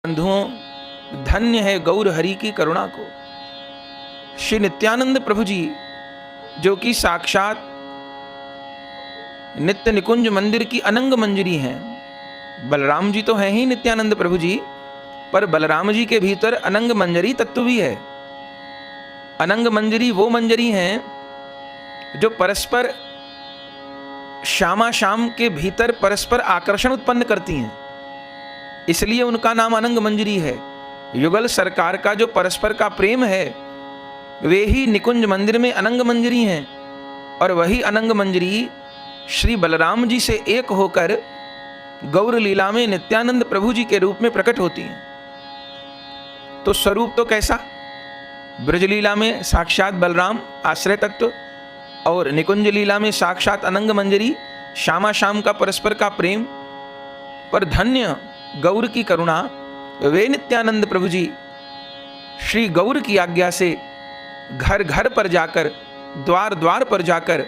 बंधुओं, धन्य है गौर हरि की करुणा को। श्री नित्यानंद प्रभु जी जो कि साक्षात नित्य निकुंज मंदिर की अनंग मंजरी हैं। बलराम जी तो हैं ही नित्यानंद प्रभु जी, पर बलराम जी के भीतर अनंग मंजरी तत्व भी है। अनंग मंजरी वो मंजरी हैं जो परस्पर श्यामा श्याम के भीतर परस्पर आकर्षण उत्पन्न करती हैं, इसलिए उनका नाम अनंग मंजरी है। युगल सरकार का जो परस्पर का प्रेम है वे ही निकुंज मंदिर में अनंग मंजरी हैं, और वही अनंग मंजरी श्री बलराम जी से एक होकर गौर लीला में नित्यानंद प्रभु जी के रूप में प्रकट होती हैं। तो स्वरूप तो कैसा? ब्रजलीला में साक्षात बलराम आश्रय तत्व, और निकुंज लीला में साक्षात अनंग मंजरी श्यामा श्याम का परस्पर का प्रेम। पर धन्य गौर की करुणा, वे नित्यानंद प्रभु जी श्री गौर की आज्ञा से घर घर पर जाकर, द्वार द्वार पर जाकर,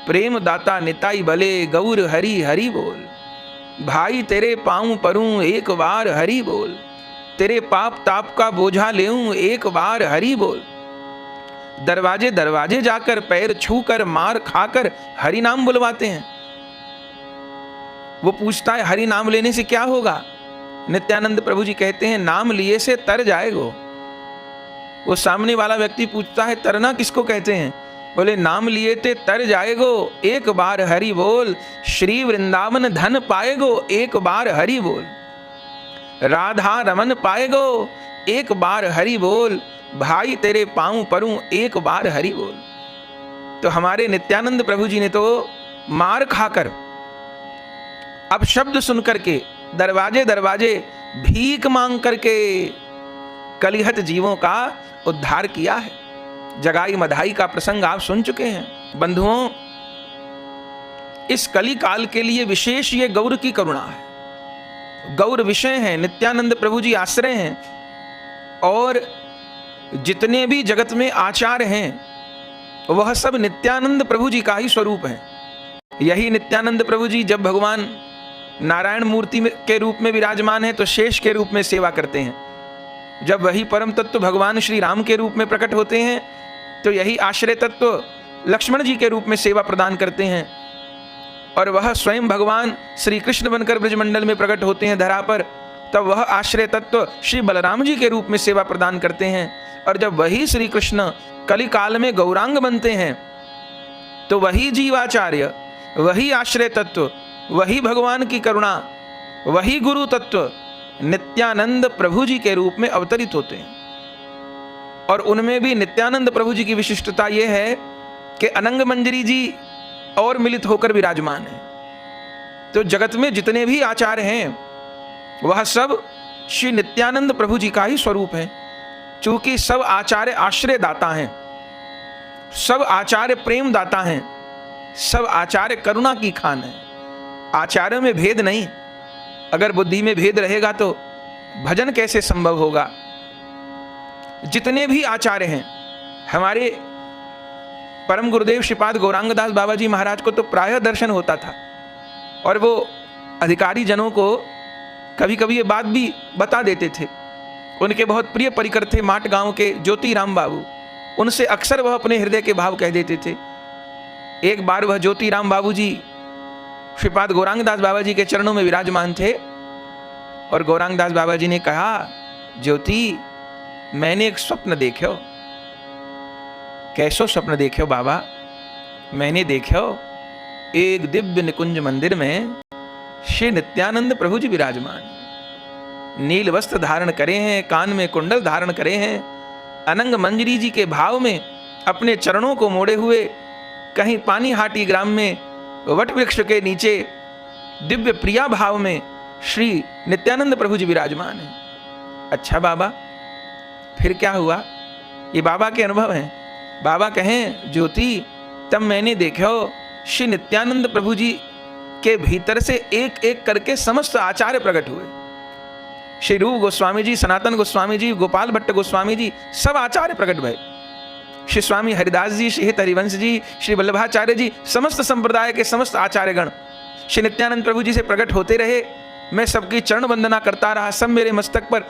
प्रेम दाता निताई भले गौर हरि हरि बोल, भाई तेरे पाँव परूं एक बार हरि बोल, तेरे पाप ताप का बोझा लेऊं एक बार हरि बोल। दरवाजे दरवाजे जाकर पैर छूकर मार खाकर हरि नाम बुलवाते हैं। वो पूछता है हरि नाम लेने से क्या होगा? नित्यानंद प्रभु जी कहते हैं नाम लिए से तर जाएगो। वो सामने वाला व्यक्ति पूछता है तरना किसको कहते हैं? बोले नाम लिए ते तर जाएगो, एक बार हरि बोल, श्री वृंदावन धन पाएगो, एक बार हरि बोल, राधा रमन पाएगो, एक बार हरि बोल, भाई तेरे पाँव परूं एक बार हरि बोल। तो हमारे नित्यानंद प्रभु जी ने तो मार खाकर, अब शब्द सुन करके, दरवाजे दरवाजे भीख मांग करके कलिहत जीवों का उद्धार किया है। जगाई मधाई का प्रसंग आप सुन चुके हैं। बंधुओं, इस कली काल के लिए विशेष ये गौर की करुणा है। गौर विषय है, नित्यानंद प्रभु जी आश्रय हैं, और जितने भी जगत में आचार्य हैं वह सब नित्यानंद प्रभु जी का ही स्वरूप है। यही नित्यानंद प्रभु जी जब भगवान नारायण मूर्ति के रूप में विराजमान है तो शेष के रूप में सेवा करते हैं। जब वही परम तत्व भगवान श्री राम के रूप में प्रकट होते हैं तो यही आश्रय तत्व लक्ष्मण जी के रूप में सेवा प्रदान करते हैं, और वह स्वयं भगवान श्री कृष्ण बनकर ब्रजमंडल में प्रकट होते हैं धरा पर, तब वह आश्रय तत्व श्री बलराम जी के रूप में सेवा प्रदान करते हैं। और जब वही श्री कृष्ण कली काल में गौरांग बनते हैं तो वही जीवाचार्य, वही आश्रय तत्व, वही भगवान की करुणा, वही गुरु तत्व नित्यानंद प्रभु जी के रूप में अवतरित होते हैं। और उनमें भी नित्यानंद प्रभु जी की विशिष्टता यह है कि अनंग मंजरी जी और मिलित होकर विराजमान है। तो जगत में जितने भी आचार्य हैं वह सब श्री नित्यानंद प्रभु जी का ही स्वरूप है। चूंकि सब आचार्य आश्रय दाता हैं, सब आचार्य प्रेम दाता हैं, सब आचार्य करुणा की खान है। आचार्यों में भेद नहीं। अगर बुद्धि में भेद रहेगा तो भजन कैसे संभव होगा? जितने भी आचार्य हैं, हमारे परम गुरुदेव श्रीपाद गौरांगदास बाबा जी महाराज को तो प्रायः दर्शन होता था, और वो अधिकारी जनों को कभी कभी ये बात भी बता देते थे। उनके बहुत प्रिय परिकर थे माट गांव के ज्योति राम बाबू, उनसे अक्सर वह अपने हृदय के भाव कह देते थे। एक बार वह ज्योति राम बाबू जी श्रीपाद गौरांगदास बाबा जी के चरणों में विराजमान थे, और गौरांगदास बाबा जी ने कहा ज्योति मैंने एक स्वप्न देखो। कैसो स्वप्न देखो बाबा? मैंने देखो एक दिव्य निकुंज मंदिर में श्री नित्यानंद प्रभु जी विराजमान, नील वस्त्र धारण करे हैं, कान में कुंडल धारण करे हैं, अनंग मंजरी जी के भाव में अपने चरणों को मोड़े हुए कहीं पानीहाटी ग्राम में वट वृक्ष के नीचे दिव्य प्रिया भाव में श्री नित्यानंद प्रभु जी विराजमान हैं। अच्छा बाबा, फिर क्या हुआ? ये बाबा के अनुभव हैं। बाबा कहें ज्योति तब मैंने देखो श्री नित्यानंद प्रभु जी के भीतर से एक एक करके समस्त आचार्य प्रकट हुए। श्री रूप गोस्वामी जी, सनातन गोस्वामी जी, गोपाल भट्ट गोस्वामी जी, सब आचार्य प्रकट भय। श्री स्वामी हरिदास जी, श्री हित हरिवंश जी, श्री वल्लभाचार्य जी, समस्त संप्रदाय के समस्त आचार्यगण श्री नित्यानंद प्रभु जी से प्रकट होते रहे, मैं सबकी चरण वंदना करता रहा, सब मेरे मस्तक पर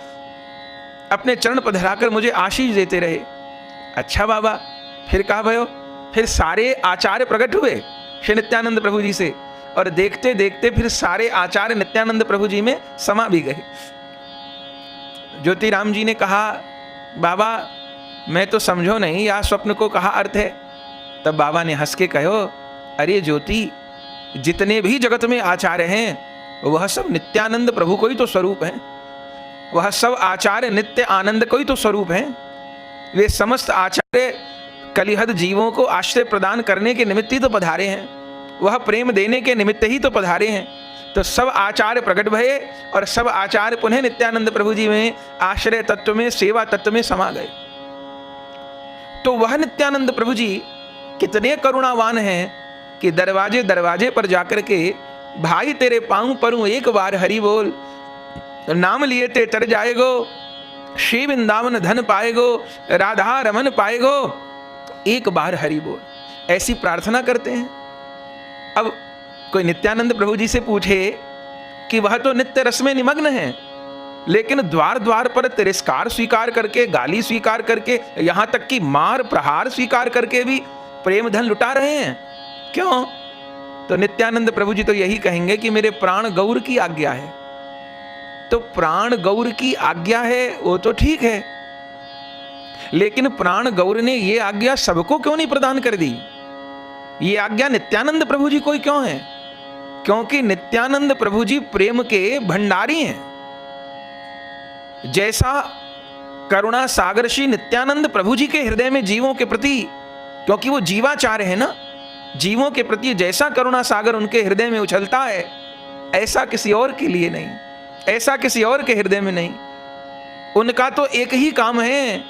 अपने चरण पधराकर मुझे आशीष देते रहे। अच्छा बाबा, फिर कहा भयो, फिर सारे आचार्य प्रकट हुए श्री नित्यानंद प्रभु जी से, और देखते देखते फिर सारे आचार्य नित्यानंद प्रभु जी में समा भी गए। ज्योतिराम जी ने कहा, बाबा मैं तो समझो नहीं, या स्वप्न को कहा अर्थ है। तब बाबा ने हंस के कहो, अरे ज्योति, जितने भी जगत में आचार्य हैं वह सब नित्यानंद प्रभु को ही तो स्वरूप हैं। वह सब आचार्य नित्य आनंद को ही तो स्वरूप हैं। वे समस्त आचार्य कलिहद जीवों को आश्रय प्रदान करने के निमित्त ही तो पधारे हैं, वह प्रेम देने के निमित्त ही तो पधारे हैं। तो सब आचार्य प्रकट भये और सब आचार्य पुनः नित्यानंद प्रभु जी में आश्रय तत्व में, सेवा तत्व में समा गए। तो वह नित्यानंद प्रभु जी कितने करुणावान हैं कि दरवाजे दरवाजे पर जाकर के, भाई तेरे पांव परूं एक बार हरि बोल, नाम लिए ते तर जाएगो, श्री वृंदावन धन पाएगो, राधा रमन पाएगो, एक बार हरि बोल, ऐसी प्रार्थना करते हैं। अब कोई नित्यानंद प्रभु जी से पूछे कि वह तो नित्य रस में निमग्न है, लेकिन द्वार द्वार पर तिरस्कार स्वीकार करके, गाली स्वीकार करके, यहां तक कि मार प्रहार स्वीकार करके भी प्रेम धन लुटा रहे हैं, क्यों? तो नित्यानंद प्रभु जी तो यही कहेंगे कि मेरे प्राण गौर की आज्ञा है। तो प्राण गौर की आज्ञा है वो तो ठीक है, लेकिन प्राण गौर ने ये आज्ञा सबको क्यों नहीं प्रदान कर दी? ये आज्ञा नित्यानंद प्रभु जी को ही क्यों है? क्योंकि नित्यानंद प्रभु जी प्रेम के भंडारी हैं। जैसा करुणा सागर श्री नित्यानंद प्रभु जी के हृदय में जीवों के प्रति, क्योंकि वो जीवाचार्य है ना, जीवों के प्रति जैसा करुणा सागर उनके हृदय में उछलता है, ऐसा किसी और के लिए नहीं, ऐसा किसी और के हृदय में नहीं। उनका तो एक ही काम है,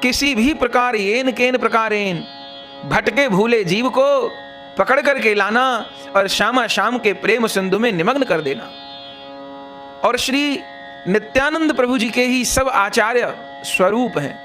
किसी भी प्रकार येन केन प्रकारेन भटके भूले जीव को पकड़ करके लाना और श्यामा श्याम के प्रेम सिंधु में निमग्न कर देना। और श्री नित्यानंद प्रभु जी के ही सब आचार्य स्वरूप हैं।